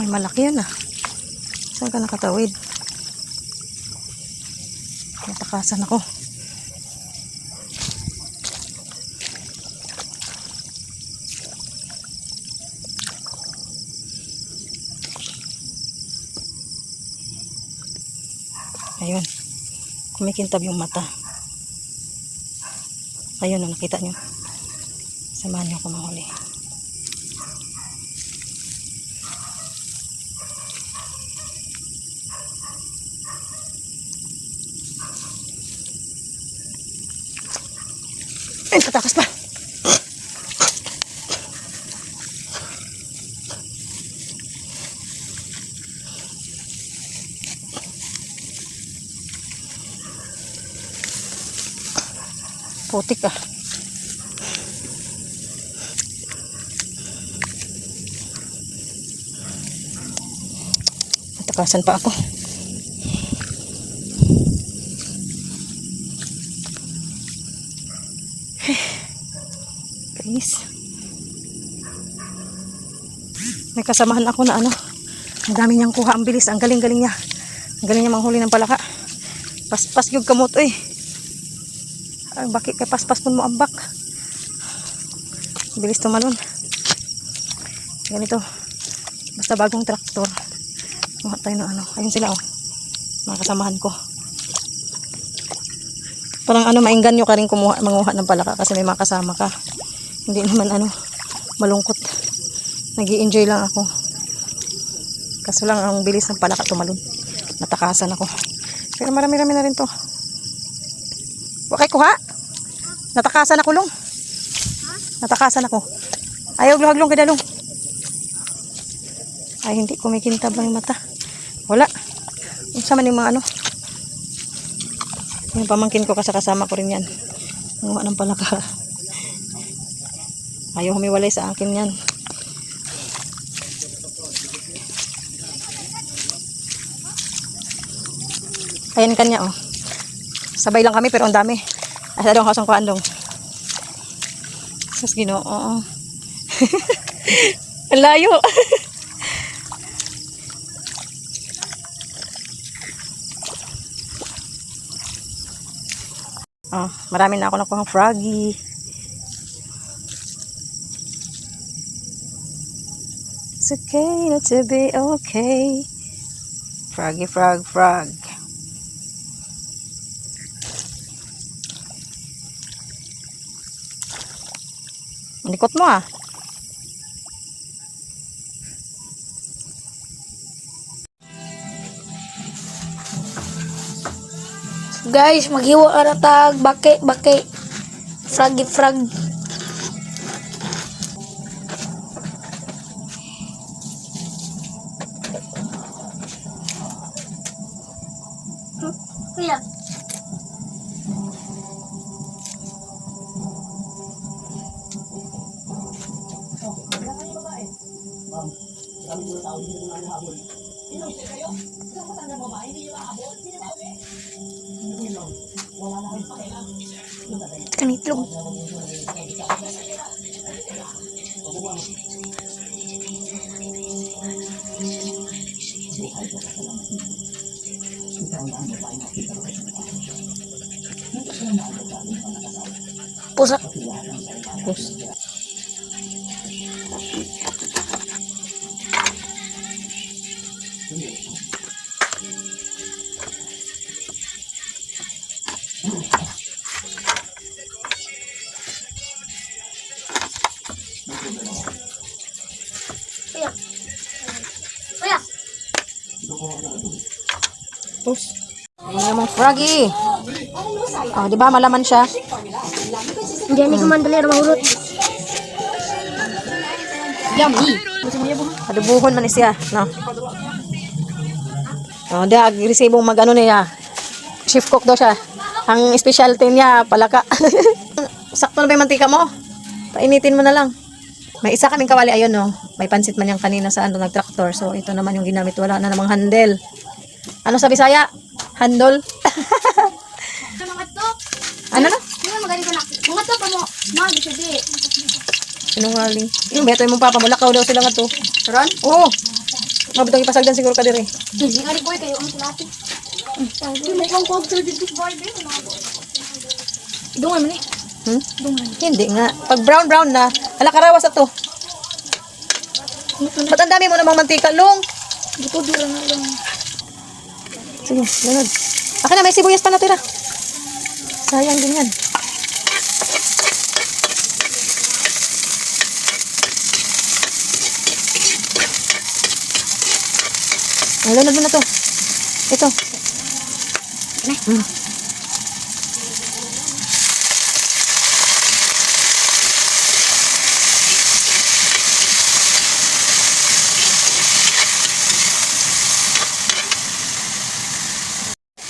May malaki yan ah. Saan ka nakatawid? Natakasan ako. Ayun. Kumikintab yung mata. Ayun, nakita nyo. Samahan nyo ako mahuli. Ay, tatakas pa. Putik ah. Natakasan pa ako. Guys. May kasamahan ako na ano. Ang dami niyang kuha. Ang bilis. Ang galing-galing niya. Ang galing niya manghuli ng palaka. Paspas yung kamot eh. Bakit kay paspas pun mo ambak. Bilis tumalon. Ganito. Basta bagong traktor. Muha tayo ng ano. Ayun sila oh. Mga kasamahan ko. Parang ano, maingganyo ka rin manguha ng palaka kasi may makasama ka. Hindi naman ano, malungkot. Nag-i-enjoy lang ako. Kaso lang ang bilis ng palaka tumalon. Natakasan ako. Pero marami-rami na rin to. Wakay kuha? Natakasan ako long. Natakasan ako. Ayaw haglong kay dalong. Ay hindi kumikintab lang yung mata. Wala. Unsa man yung mga ano. Yung pamangkin ko kasama ko rin yan. Nanguha ng palaka. Ayaw humiwalay sa akin yan. Ayan kanya oh. Sabay lang kami pero ang dami. Asa dong kasang kuan dong. Sus Ginoo. Ang layo. Oh, marami na ako nakuha ng froggy. It's okay not to be okay. Froggy, frog, frog. Likot mo ah. Guys, maghiwa ka na tag bake. Froggy frog. Kuya. Kanitlog. Pusa. Kuya. Pus. Ayun namang froggy. Oh, di ba malaman siya? Hindi ni kumandali mahulot. Yummy. Adubuhon man siya, no. Oh, dia agresibong magano niya. Chef cook daw siya. Ang specialty niya palaka. Sakto na ba yung mantika mo? Painitin mo na lang. May isa kaming kawali ayun no. May pansit man yung kanina sa nag-tractor. So ito naman yung ginamit, wala na namang handle. Ano sa Bisaya? Handle. Ano na? Mga to pa mo. Mga bisudi. Sinungaling. Yung beto yung papamulakaw daw sila nga to. Karon? Oo. Mabutang ipasagdan siguro ka diri. Hindi nga rin boy kayo ang sulati. Dungan man eh. Hindi nga. Pag brown na, hala karawas ato. Ba't ang dami mo namang mantika, Long? Dito dura na lang. Sige, lunod. Akin na, may sibuyas pa natira. Sayang din yan. Ay, lunod mo na to. Ito.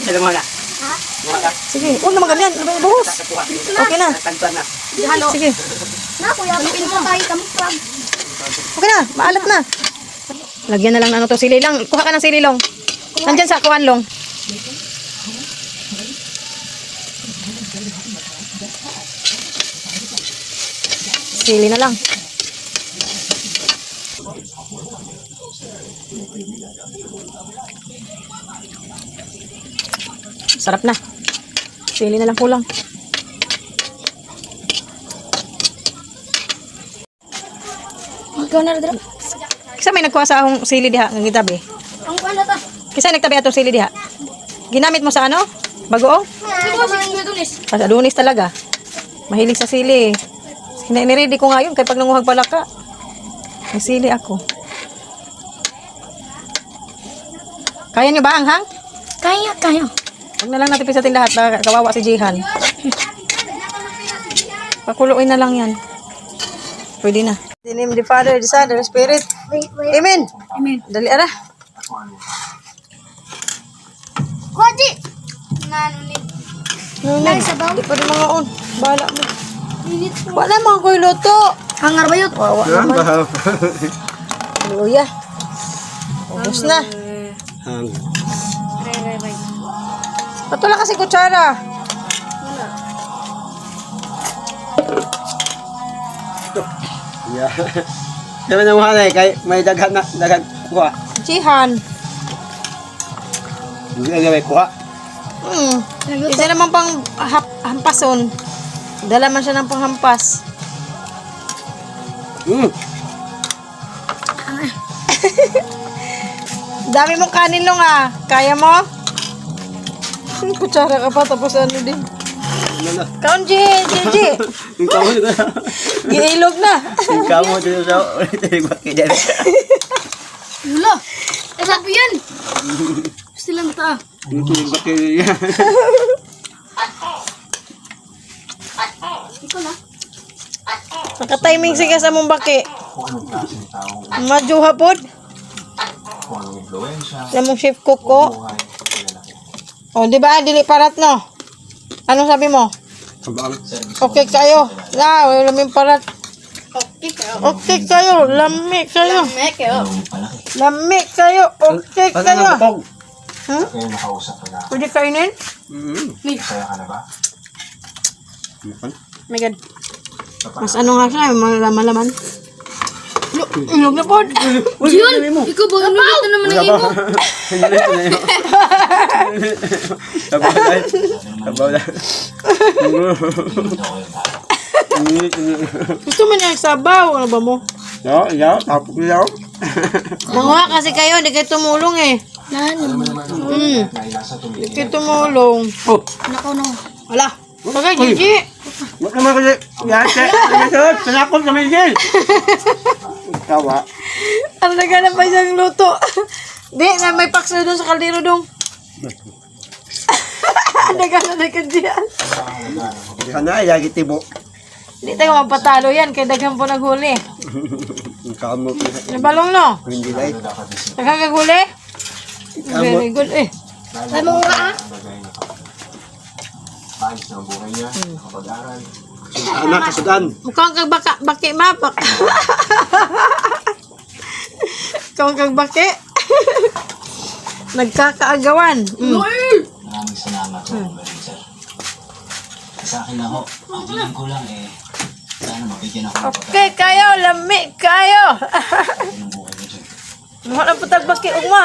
Hello muna. Sige, huwag naman ganyan. Buhos. Okay na. Tagpan na. Sige. Na kuya, haluin mo tayo kami frog. Okay na, maalat na. Lagyan na lang ng ano to, sili lang. Kuha ka ng sili, Long. Nandyan sa kuwan, Long. Sili na lang. Sarap na. Sili na lang kulang. Ikaw na dra. Kisa may nagkuha sa akong sili diha ng gitabi. Ang ano ta? Kisa nagtabi atong sili diha. Ginamit mo sa ano? Bagoong? Ito si Dunis. Sa Adonis talaga. Mahilig sa sili. Niready ko nga yun kaya pag nanguhag pala ka. May sili ako. Kaya nyo ba ang hang? Kaya. Huwag na lang natin pisatin lahat. Baka kawawa si Jihan. Pakuluin na lang yan. Pwede na. In the name of the Father, the Son, and the Spirit. Wait. Amen. Amen. Dali ara. Kwaji. Nano ni. Nunay, sabaw. di pa rin mga on. Bahala mo. Minit. Wala mga ko'y luto. Hangar ba yun? Wawa naman. Hallelujah. Ubus na. Ray. Patula kasi kutsara. Yeah. Sabi na mo hanay kay may daghan kuha. Jihan. Hindi na may kuha. Isa naman pang hampason. Dala man siya ng panghampas. Dami mong kanin Long ah. Kaya mo? Kutsara ka pa tapos ano din. Ano na? Kaon, G. Yung kamo dito. Giilog na. Yung kamo dito sa bakit dyan. Wala. Sabi yan. Gusto lang ta. Yung bakit dyan. Ikaw na. Naka-timing siya sa mong baki. Madyo hapon. Sa mong chef cook ko. O, di ba? Dili parat no. Anong sabi mo? Okay kayo. Na, wala may parat. Okay kayo. Lami kayo. Lami kayo. Okay kayo. Hmm? Pwede kainin? My God. Mas ano nga siya, malaman. Ilog na po. Yun! Ikaw ba? Ano dito naman ang imo? Sabaw na. Gusto mo niya sabaw. Ano ba mo? Tapos yaw. Manguha kasi kayo, di kayo tumulong eh. Di kayo tumulong. Oh, Nakaw na. Wala. Tagay, Gigi. wag naman kasi yate. Sanakot sa Miguel. Tawa. Ang naghanap pa siyang luto. Di, na may paksa doon sa kaldero dong. Naghanap na ka diyan. Sana ilagi tibo. Hindi tayo mapatalo yan, kaya daghan po naghuli. Kamo Nabalong no? hindi dai. Nagkakaghuli? Very good eh. Ay, mga ah. Anak kasudan. Mukhang kang baki mapak. Mukhang kang baki. Nagkakaagawan. Maraming salamat po, sir. Sa akin na ho, ang feeling ko lang sana mabigyan ako ng Okay kayo, lami kayo. pagkakas ng buhay niyo, sir. Mo na putag baki ugma.